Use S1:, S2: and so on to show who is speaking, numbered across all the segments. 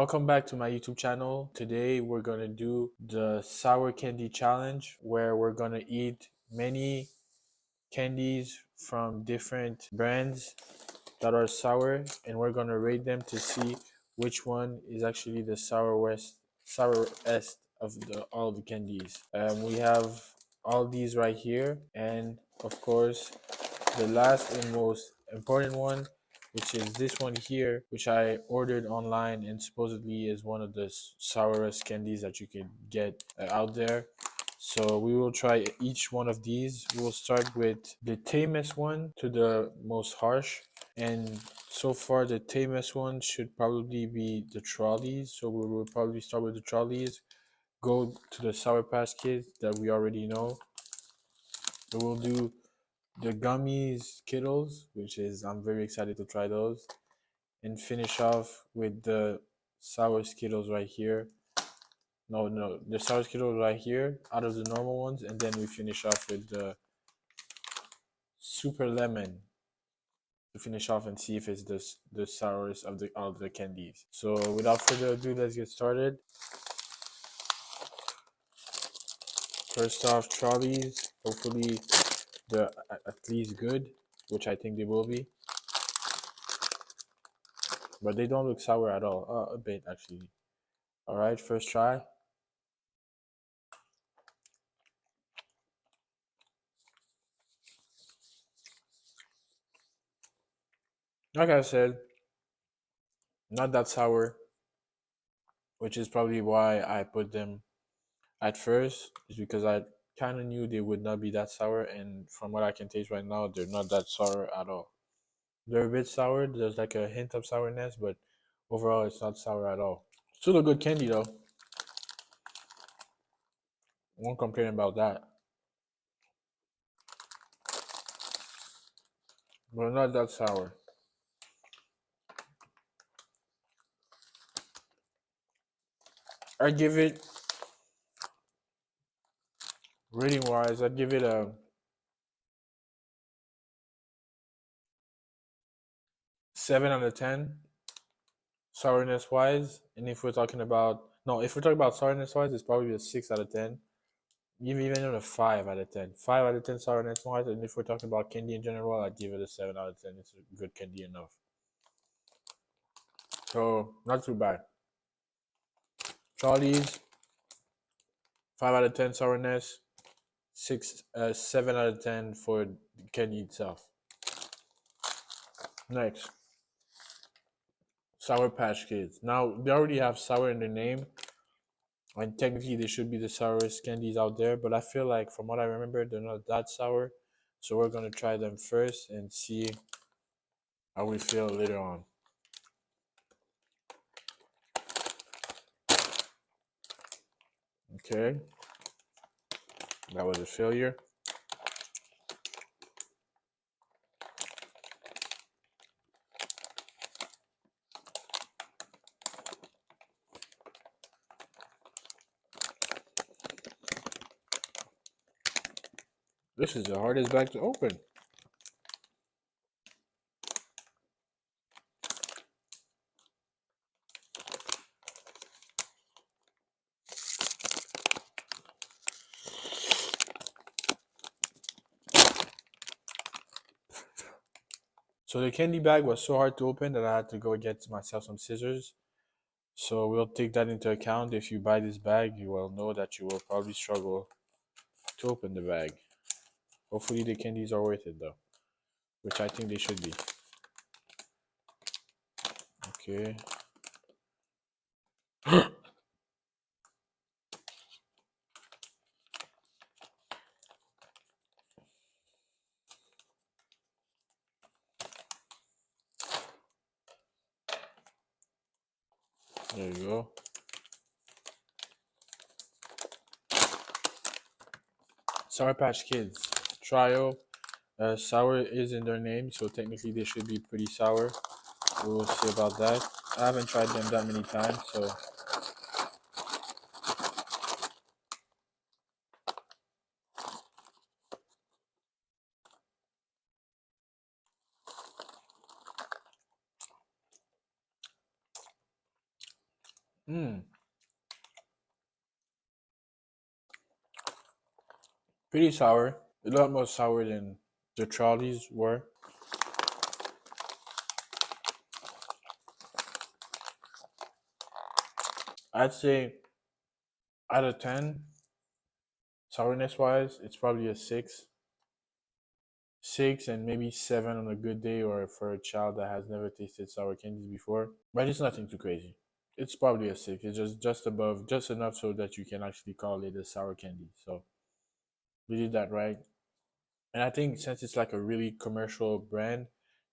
S1: Welcome back to my YouTube channel. Today we're gonna do the sour candy challenge where we're gonna eat many candies from different brands that are sour and we're gonna rate them to see which one is actually the sourest of all the candies. We have all these right here, and of course the last and most important one, which is this one here, which I ordered online and supposedly is one of the sourest candies that you can get out there. So we will try each one of these. We will start with the tamest one to the most harsh, and so far the tamest one should probably be the trolleys. So we will probably start with the trolleys, go to the Sour Patch Kids that we already know. So we'll do the gummies Skittles, which is I'm very excited to try those, and finish off with the sour Skittles right here. No, the sour Skittles right here out of the normal ones, and then we finish off with the super lemon to finish off and see if it's the sourest of the candies. So without further ado, let's get started. First off, trolleys. Hopefully they're at least good, which I think they will be. But they don't look sour at all. A bit actually. All right, first try. Like I said, not that sour, which is probably why I put them at first, is because I kind of knew they would not be that sour, and from what I can taste right now, they're not that sour at all. They're a bit sour, there's like a hint of sourness, but overall it's not sour at all. Still a good candy though. Won't complain about that. But not that sour. I give it, rating wise, I'd give it a 7 out of 10 sourness wise. And if we're talking about, no, if we're talking about sourness wise, it's probably a 6 out of 10. Even a 5 out of 10. 5 out of 10 sourness wise. And if we're talking about candy in general, I'd give it a 7 out of 10. It's a good candy enough. So, not too bad. Charlie's, 5 out of 10 sourness, 7 out of 10 for the candy itself. Next, Sour Patch Kids. Now, they already have sour in their name, and technically they should be the sourest candies out there, but I feel like from what I remember, they're not that sour. So we're gonna try them first and see how we feel later on. Okay, that was a failure. This is the hardest bag to open. So the candy bag was so hard to open that I had to go get myself some scissors. So we'll take that into account. If you buy this bag, you will know that you will probably struggle to open the bag. Hopefully the candies are worth it though, which I think they should be. Okay. There you go. Sour Patch Kids. Trio. Sour is in their name, so technically they should be pretty sour. We will see about that. I haven't tried them that many times, so Mm, pretty sour. A lot more sour than the Charlies were. I'd say out of 10, sourness wise, it's probably a 6. 6 and maybe 7 on a good day or for a child that has never tasted sour candies before. But it's nothing too crazy. It's probably a 6. It's just above, just enough so that you can actually call it a sour candy. So we did that right. And I think since it's like a really commercial brand,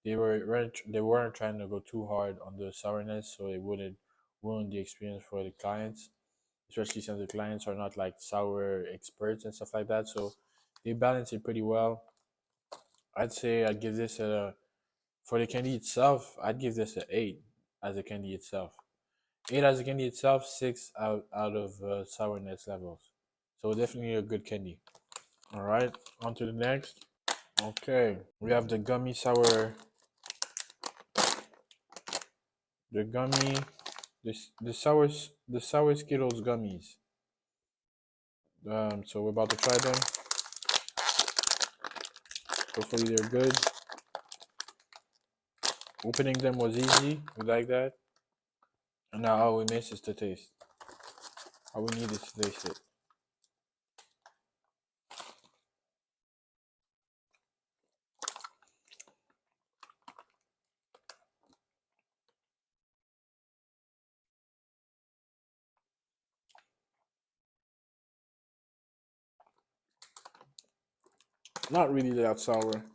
S1: they weren't trying to go too hard on the sourness, so it wouldn't ruin the experience for the clients, especially since the clients are not like sour experts and stuff like that. So they balance it pretty well. I'd say I'd give this a for the candy itself. I'd give this a 8 as a candy itself. 8 as a candy itself, 6 out of sourness levels. So definitely a good candy. All right, on to the next. Okay, we have the gummy sour, the gummy, the sour Skittles gummies. So we're about to try them. Hopefully they're good. Opening them was easy. We like that. And now all we miss is the taste. All we need is to taste it. Not really that sour.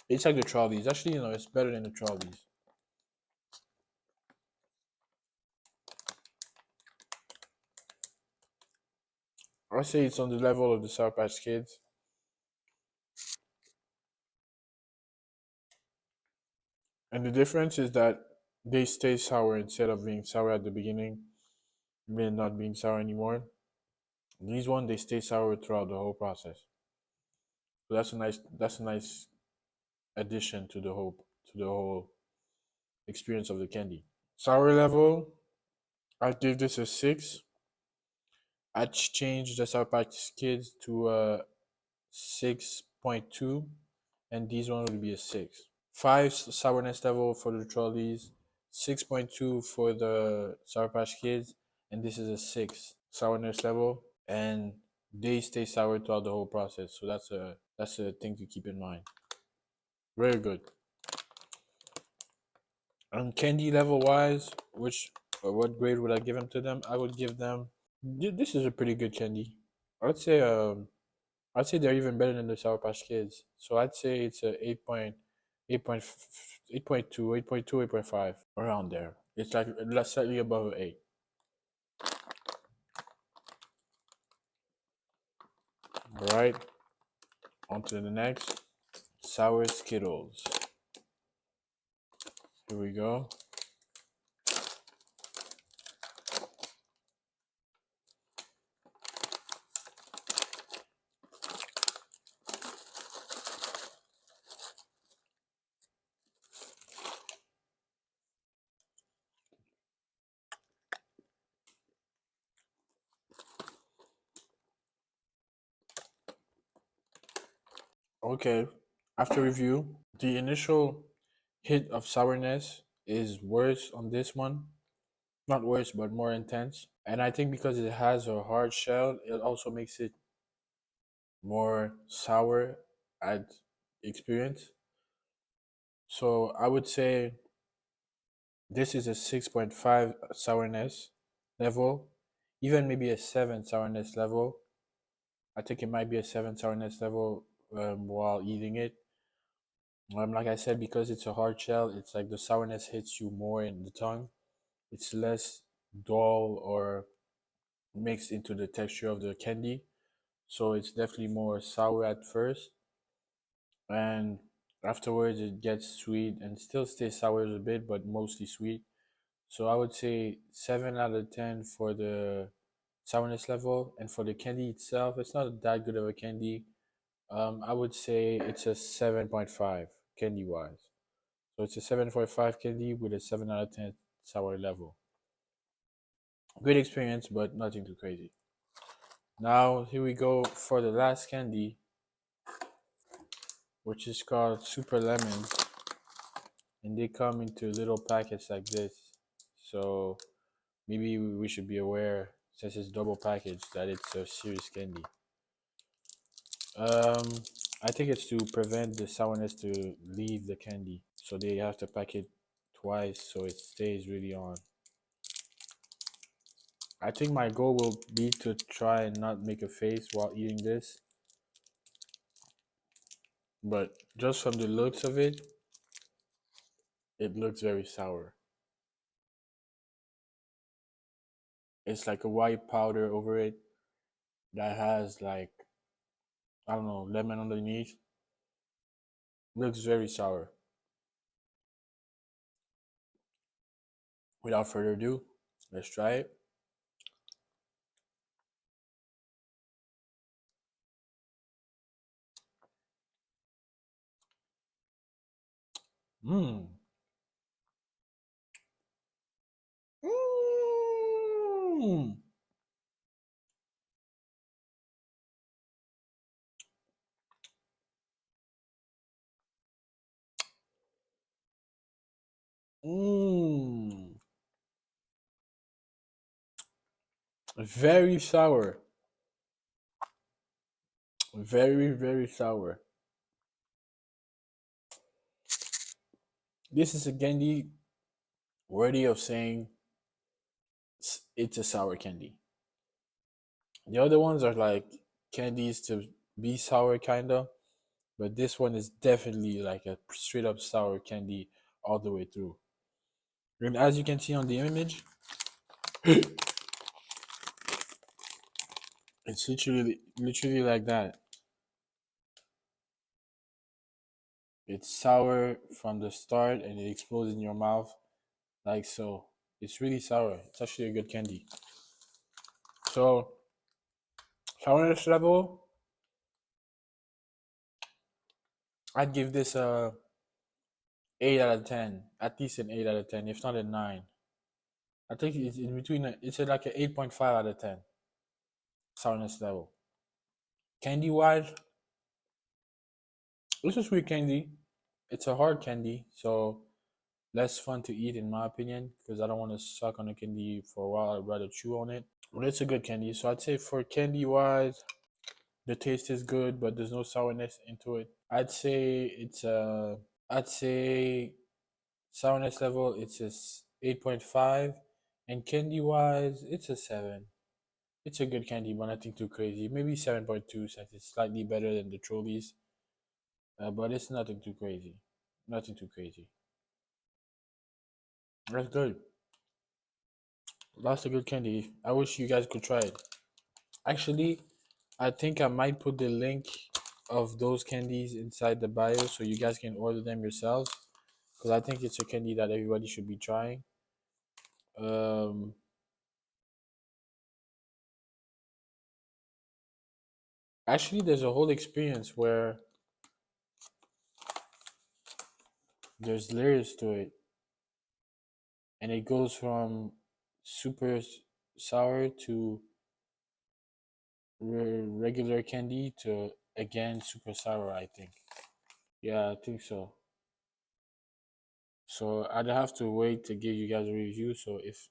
S1: It's like the Trolleys. Actually, it's better than the Trolleys. I say it's on the level of the Sour Patch Kids. And the difference is that they stay sour instead of being sour at the beginning, then not being sour anymore. These one they stay sour throughout the whole process. So that's a nice addition to the whole experience of the candy. Sour level, I'd give this a 6. I'd change the Sour Patch Kids to a 6.2, and these one will be a 6. 5 sourness level for the Trolleys, 6.2 for the Sour Patch Kids, and this is a 6 sourness level, and they stay sour throughout the whole process. So that's a thing to keep in mind. Very good. On candy level wise, what grade would I give them to them? I would give them. This is a pretty good candy. I'd say I'd say they're even better than the Sour Patch Kids. So I'd say it's a 8.2, 8.5 around there. It's like slightly above 8. All right, on to the next. Sour Skittles. Here we go. Okay, after review, the initial hit of sourness is worse on this one. Not worse, but more intense. And I think because it has a hard shell, it also makes it more sour at experience. So I would say this is a 6.5 sourness level, even maybe a 7 sourness level. I think it might be a 7 sourness level while eating it. Like I said, because it's a hard shell, it's like the sourness hits you more in the tongue. It's less dull or mixed into the texture of the candy. So it's definitely more sour at first. And afterwards, it gets sweet and still stays sour a bit, but mostly sweet. So I would say 7 out of 10 for the sourness level. And for the candy itself, it's not that good of a candy. I would say it's a 7.5. candy wise. So it's a 7.5 candy with a 7 out of 10 sour level. Great experience, but nothing too crazy. Now, here we go for the last candy, which is called Super Lemon. And they come into little packets like this. So maybe we should be aware, since it's double packaged, that it's a serious candy. Um, I think it's to prevent the sourness to leave the candy. So they have to pack it twice so it stays really on. I think my goal will be to try and not make a face while eating this. But just from the looks of it, it looks very sour. It's like a white powder over it that has like, I don't know, lemon underneath. Looks very sour. Without further ado, let's try it. Mmm. Mmm. Mmm. Very sour. Very, very sour. This is a candy worthy of saying it's a sour candy. The other ones are like candies to be sour, kinda, but this one is definitely like a straight up sour candy all the way through. And as you can see on the image, it's literally like that. It's sour from the start and it explodes in your mouth like so. It's really sour. It's actually a good candy. So sourness level, I'd give this a 8 out of 10. At least an 8 out of 10, if not a 9. I think it's in between. It's like an 8.5 out of 10 sourness level. Candy wise, it's a sweet candy. It's a hard candy, so less fun to eat in my opinion because I don't want to suck on a candy for a while. I'd rather chew on it. But it's a good candy. So I'd say for candy wise, the taste is good, but there's no sourness into it. I'd say sourness level it's a 8.5, and candy wise it's a 7. It's a good candy, but nothing too crazy. Maybe 7.2 since it's slightly better than the Trolleys, but it's nothing too crazy. Nothing too crazy. That's good. That's a good candy. I wish you guys could try it. Actually, I think I might put the link of those candies inside the bio so you guys can order them yourselves because I think it's a candy that everybody should be trying. Um, Actually, there's a whole experience where there's layers to it, and it goes from super sour to regular candy to again super sour. I think. Yeah, I think so. So I'd have to wait to give you guys a review. So if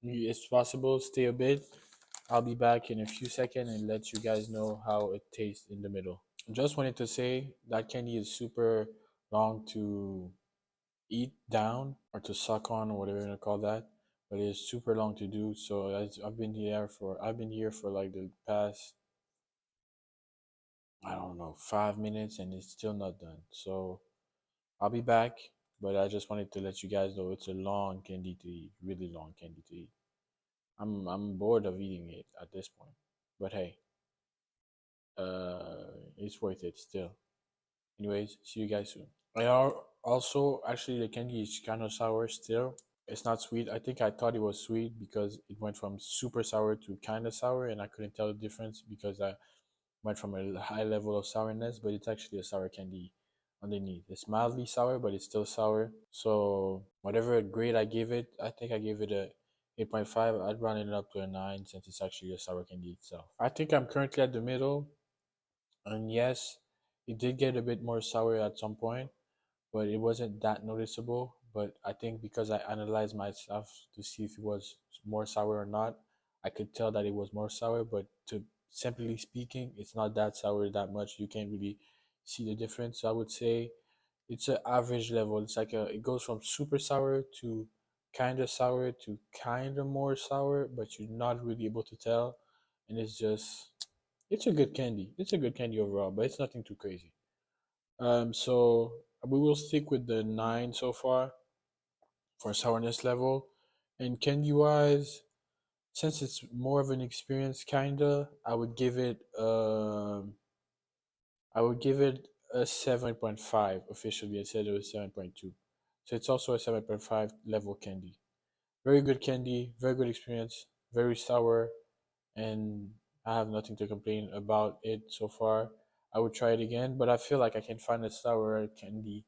S1: it's possible, stay a bit. I'll be back in a few seconds and let you guys know how it tastes in the middle. Just wanted to say that candy is super long to eat down or to suck on or whatever you want to call that, but it's super long to do. So I've been here for like the past, I don't know, 5 minutes and it's still not done. So I'll be back, but I just wanted to let you guys know it's a long candy to eat, really long candy to eat. I'm bored of eating it at this point, but hey, it's worth it still. Anyways, see you guys soon. Also, actually, the candy is kind of sour still. It's not sweet. I think I thought it was sweet because it went from super sour to kind of sour, and I couldn't tell the difference because I went from a high level of sourness, but it's actually a sour candy underneath. It's mildly sour, but it's still sour. So whatever grade I give it, I think I gave it a 8.5. I'd round it up to a 9 since it's actually a sour candy itself. I think I'm currently at the middle, and yes, it did get a bit more sour at some point, but it wasn't that noticeable. But I think because I analyzed myself to see if it was more sour or not, I could tell that it was more sour. But to simply speaking, it's not that sour that much. You can't really see the difference. So I would say it's an average level. It's like it goes from super sour to kind of sour to kind of more sour, but you're not really able to tell. And it's a good candy. It's a good candy overall, but it's nothing too crazy. So we will stick with the 9 so far for sourness level. And candy wise, since it's more of an experience, kinda, I would give it a 7.5 officially. I said it was 7.2. So it's also a 7.5 level candy. Very good candy, very good experience, very sour, and I have nothing to complain about it so far. I would try it again, but I feel like I can find a sour candy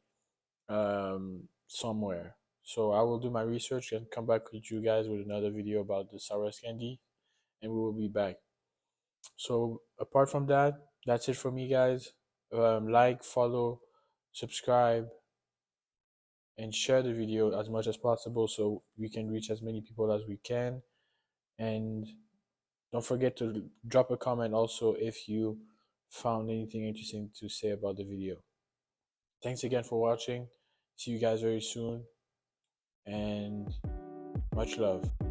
S1: somewhere. So I will do my research and come back with you guys with another video about the sour candy, and we will be back. So apart from that, that's it for me, guys. Like, follow, subscribe, and share the video as much as possible so we can reach as many people as we can. And don't forget to drop a comment also if you found anything interesting to say about the video. Thanks again for watching. See you guys very soon, and much love.